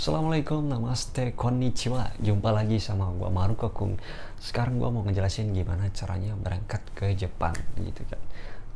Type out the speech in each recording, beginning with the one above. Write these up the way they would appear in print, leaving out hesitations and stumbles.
Assalamualaikum, namaste, konnichiwa. Jumpa lagi sama gua Maruko Kung. Sekarang gua mau ngejelasin gimana caranya berangkat ke Jepang gitu kan.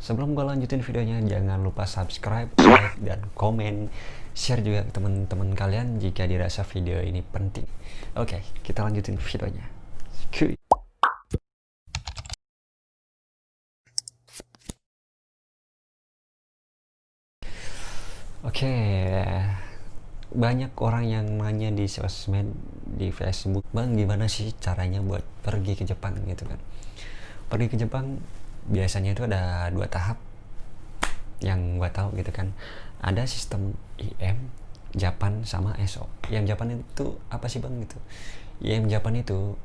Sebelum gua lanjutin videonya, jangan lupa subscribe, like, dan komen. Share juga ke teman-teman kalian jika dirasa video ini penting. Oke, kita lanjutin videonya. Kuy. Oke, banyak orang yang nanya di sosmed, di Facebook, bang gimana sih caranya buat pergi ke Jepang gitu kan. Pergi ke Jepang biasanya itu ada dua tahap yang gua tahu gitu kan. Ada sistem IM Japan sama SO. IM Japan itu apa sih bang gitu? IM Japan itu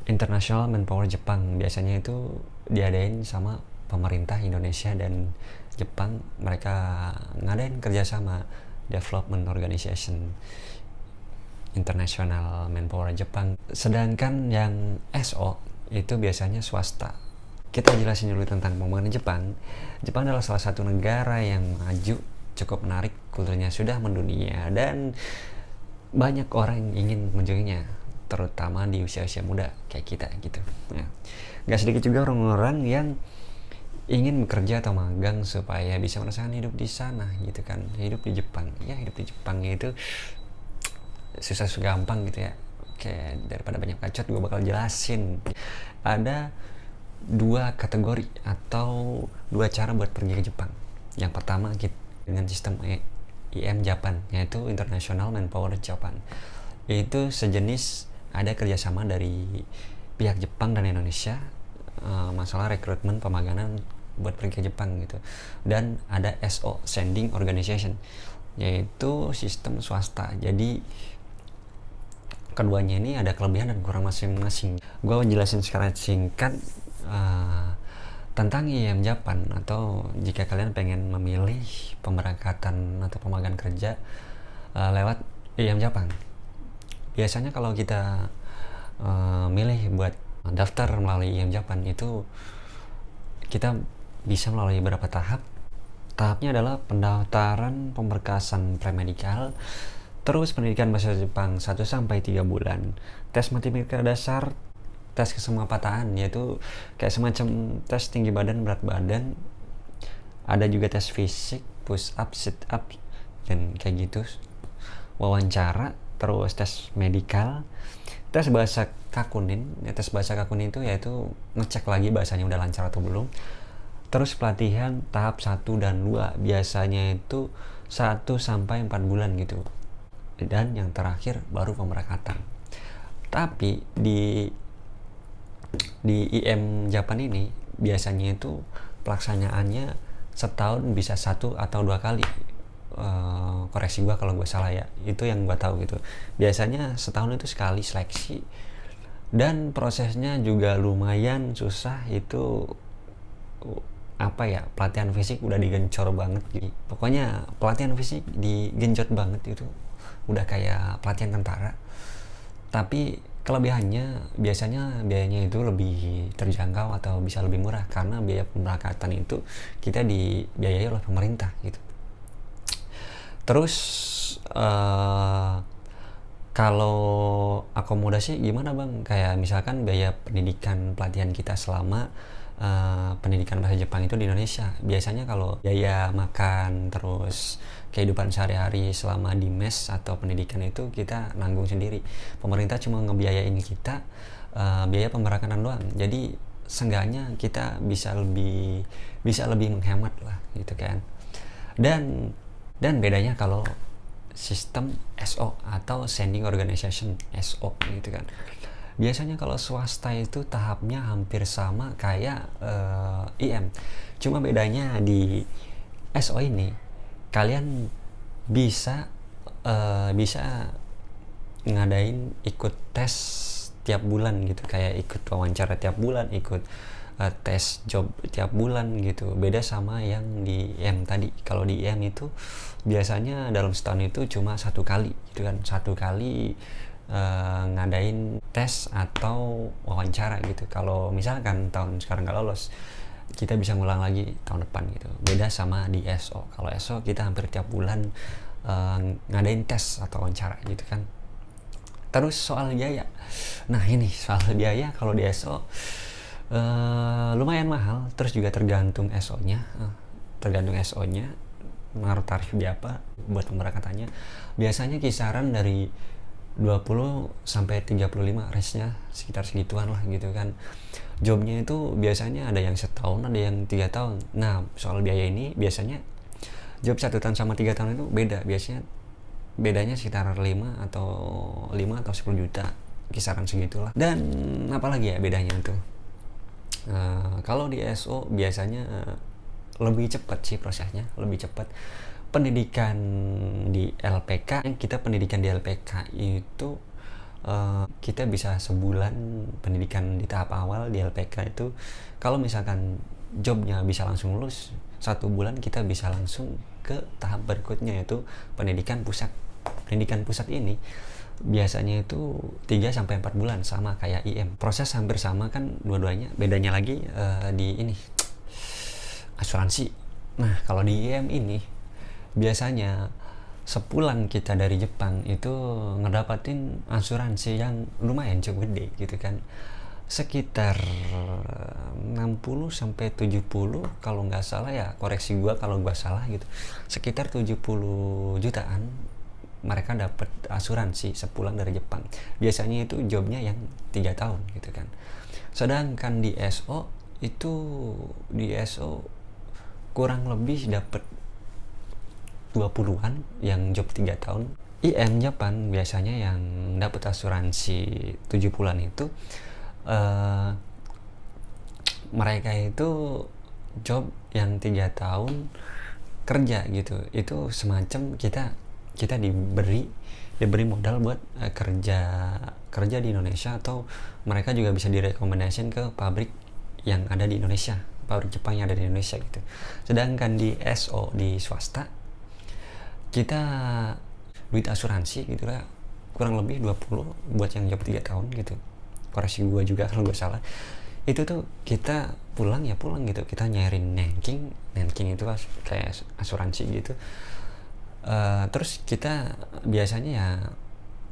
International Manpower Jepang, biasanya itu diadain sama pemerintah Indonesia dan Jepang. Mereka ngadain kerjasama Development Organization International Manpower Jepang. Sedangkan yang SO itu biasanya swasta. Kita jelasin dulu tentang pembangunan Jepang. Jepang adalah salah satu negara yang maju, cukup menarik, kulturnya sudah mendunia, dan banyak orang yang ingin mengunjunginya, terutama di usia-usia muda kayak kita gitu. Nah, gak sedikit juga orang-orang yang ingin bekerja atau magang supaya bisa merasakan hidup di sana gitu kan. Hidup di Jepang, ya hidup di Jepang itu susah gampang gitu ya. Oke, daripada banyak bacot gue bakal jelasin. Ada dua kategori atau dua cara buat pergi ke Jepang. Yang pertama dengan sistem IM Japan, yaitu International Manpower Japan. Itu sejenis ada kerjasama dari pihak Jepang dan Indonesia, masalah rekrutmen pemagangan buat pergi ke Jepang gitu. Dan ada SO, Sending Organization, yaitu sistem swasta. Jadi keduanya ini ada kelebihan dan kurang masing-masing. Gue jelasin secara singkat tentang IM Japan, atau jika kalian pengen memilih pemberangkatan atau pemagangan kerja lewat IM Japan. Biasanya kalau kita milih buat daftar melalui IM Japan itu kita bisa melalui beberapa tahap. Tahapnya adalah pendaftaran pemberkasan premedikal, terus pendidikan bahasa Jepang 1-3 bulan, tes matematika dasar, tes kesemapatan, yaitu kayak semacam tes tinggi badan, berat badan. Ada juga tes fisik, push up, sit up, dan kayak gitu. Wawancara, terus tes medikal, tes bahasa kakunin. Tes bahasa kakunin itu yaitu ngecek lagi bahasanya udah lancar atau belum. Terus pelatihan tahap 1 dan 2, biasanya itu 1-4 bulan gitu. Dan yang terakhir baru pemberangkatan. Tapi di IM Japan ini biasanya itu pelaksanaannya setahun bisa 1 atau 2 kali. Koreksi gua kalau gue salah ya, itu yang gua tahu gitu. Biasanya setahun itu sekali seleksi, dan prosesnya juga lumayan susah. Itu apa ya, pelatihan fisik udah digencor banget gitu. Pokoknya pelatihan fisik digenjot banget, itu udah kayak pelatihan tentara. Tapi kelebihannya biasanya biayanya itu lebih terjangkau atau bisa lebih murah, karena biaya pemberangkatan itu kita dibiayai oleh pemerintah gitu. Terus kalau akomodasi gimana bang? Kayak misalkan biaya pendidikan pelatihan kita selama pendidikan bahasa Jepang itu di Indonesia. Biasanya kalau biaya makan terus kehidupan sehari-hari selama di mes atau pendidikan itu kita nanggung sendiri. Pemerintah cuma ngebiayain kita biaya pemberangkatan doang. Jadi seenggaknya kita bisa lebih menghemat lah gitu kan. Dan bedanya kalau sistem SO atau Sending Organization, SO gitu kan. Biasanya kalau swasta itu tahapnya hampir sama kayak IM. Cuma bedanya di SO ini kalian bisa ngadain ikut tes tiap bulan gitu, kayak ikut wawancara tiap bulan, ikut tes job tiap bulan gitu. Beda sama yang di IM tadi. Kalau di IM itu biasanya dalam setahun itu cuma 1 kali gitu kan, 1 kali ngadain tes atau wawancara gitu. Kalau misalkan tahun sekarang nggak lolos, kita bisa ngulang lagi tahun depan gitu. Beda sama di SO. Kalau SO kita hampir tiap bulan ngadain tes atau wawancara gitu kan. Terus soal biaya, nah ini soal biaya kalau di SO lumayan mahal, terus juga tergantung SO-nya, menaruh tarif berapa buat pemberangkatannya. Biasanya kisaran dari 20 sampai 35, range-nya sekitar segituan lah gitu kan. Jobnya itu biasanya ada yang setahun, ada yang 3 tahun. Nah soal biaya ini biasanya job 1 tahun sama 3 tahun itu beda, biasanya bedanya sekitar 5 atau 10 juta, kisaran segitulah. Dan apalagi ya bedanya tuh, kalau di SO biasanya lebih cepat sih prosesnya, lebih cepat. Pendidikan di LPK itu kita bisa sebulan pendidikan di tahap awal di LPK itu. Kalau misalkan jobnya bisa langsung lulus 1 bulan, kita bisa langsung ke tahap berikutnya, yaitu pendidikan pusat. Pendidikan pusat ini biasanya itu 3-4 bulan, sama kayak IM. Proses hampir sama kan dua-duanya, bedanya lagi di ini asuransi. Nah kalau di IM ini biasanya sepulang kita dari Jepang itu ngedapatin asuransi yang lumayan cukup gede gitu kan, sekitar 60-70 kalau nggak salah ya, koreksi gua kalau gua salah gitu, sekitar 70 jutaan mereka dapat asuransi sepulang dari Jepang. Biasanya itu jobnya yang 3 tahun gitu kan. Sedangkan di SO itu, kurang lebih dapat 20-an yang job 3 tahun. IM Jepang biasanya yang dapat asuransi 7 bulan itu mereka itu job yang 3 tahun kerja gitu. Itu semacam kita diberi modal buat kerja di Indonesia, atau mereka juga bisa direkomendasikan ke pabrik yang ada di Indonesia, pabrik Jepang yang ada di Indonesia gitu. Sedangkan di SO, di swasta, kita duit asuransi gitu lah kurang lebih 20 buat yang job 3 tahun gitu. Koreksi gue juga kalau gue salah. Itu tuh kita pulang gitu, kita nyairin Nenking itu kayak asuransi gitu. Terus kita biasanya ya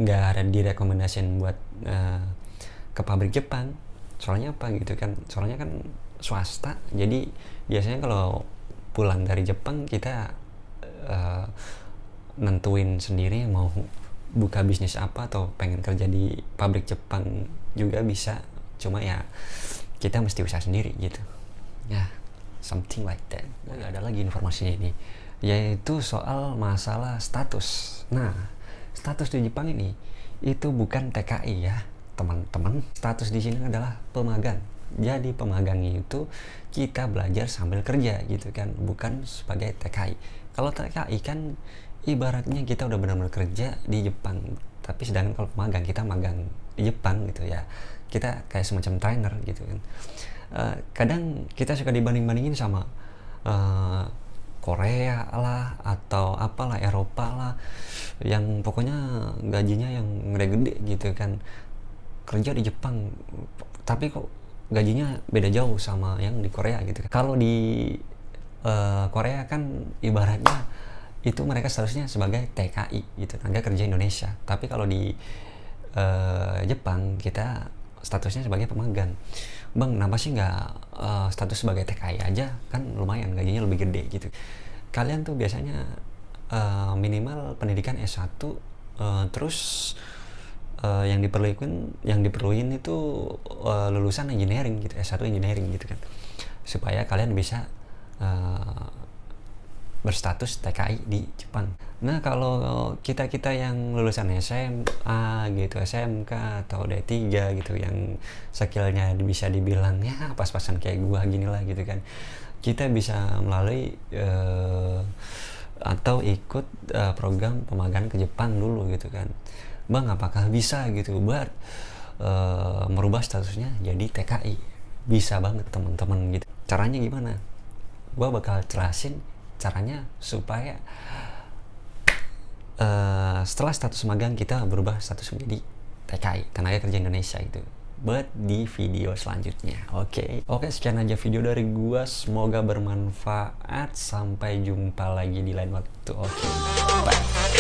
nggak ada direkomendasiin buat ke pabrik Jepang. Soalnya apa gitu kan, soalnya kan swasta, jadi biasanya kalau pulang dari Jepang kita nentuin sendiri mau buka bisnis apa, atau pengen kerja di pabrik Jepang juga bisa, cuma ya kita mesti usaha sendiri gitu ya, something like that. Ada lagi informasinya ini, yaitu soal masalah status. Nah status di Jepang ini itu bukan TKI ya teman-teman. Status di sini adalah pemagang. Jadi pemagang itu kita belajar sambil kerja gitu kan, bukan sebagai TKI. Kalau TKI kan ibaratnya kita udah benar-benar kerja di Jepang, tapi sedangkan kalau pemagang, kita magang di Jepang gitu ya, kita kayak semacam trainer gitu kan. Kadang kita suka dibanding-bandingin sama Korea lah atau apalah, Eropa lah, yang pokoknya gajinya yang gede-gede gitu kan, kerja di Jepang tapi kok gajinya beda jauh sama yang di Korea gitu. Kalau di Korea kan ibaratnya itu mereka seharusnya sebagai TKI gitu, tenaga kerja Indonesia. Tapi kalau di Jepang kita statusnya sebagai pemagang. Bang, kenapa sih nggak status sebagai TKI aja, kan lumayan gajinya lebih gede gitu. Kalian tuh biasanya minimal pendidikan S1, terus yang diperluin itu lulusan engineering gitu, S1 engineering gitu kan, supaya kalian bisa berstatus TKI di Jepang. Nah kalau kita yang lulusan SMA gitu, SMK atau D3 gitu, yang skillnya bisa dibilang ya pas-pasan kayak gua gini lah gitu kan, kita bisa melalui atau ikut program pemagangan ke Jepang dulu gitu kan. Bang, apakah bisa gitu buat merubah statusnya jadi TKI? Bisa banget teman-teman gitu. Caranya gimana? Gua bakal jelasin caranya supaya setelah status magang kita berubah status menjadi TKI, tenaga kerja Indonesia gitu, buat di video selanjutnya. Oke, sekian aja video dari gua, semoga bermanfaat. Sampai jumpa lagi di lain waktu. Bye.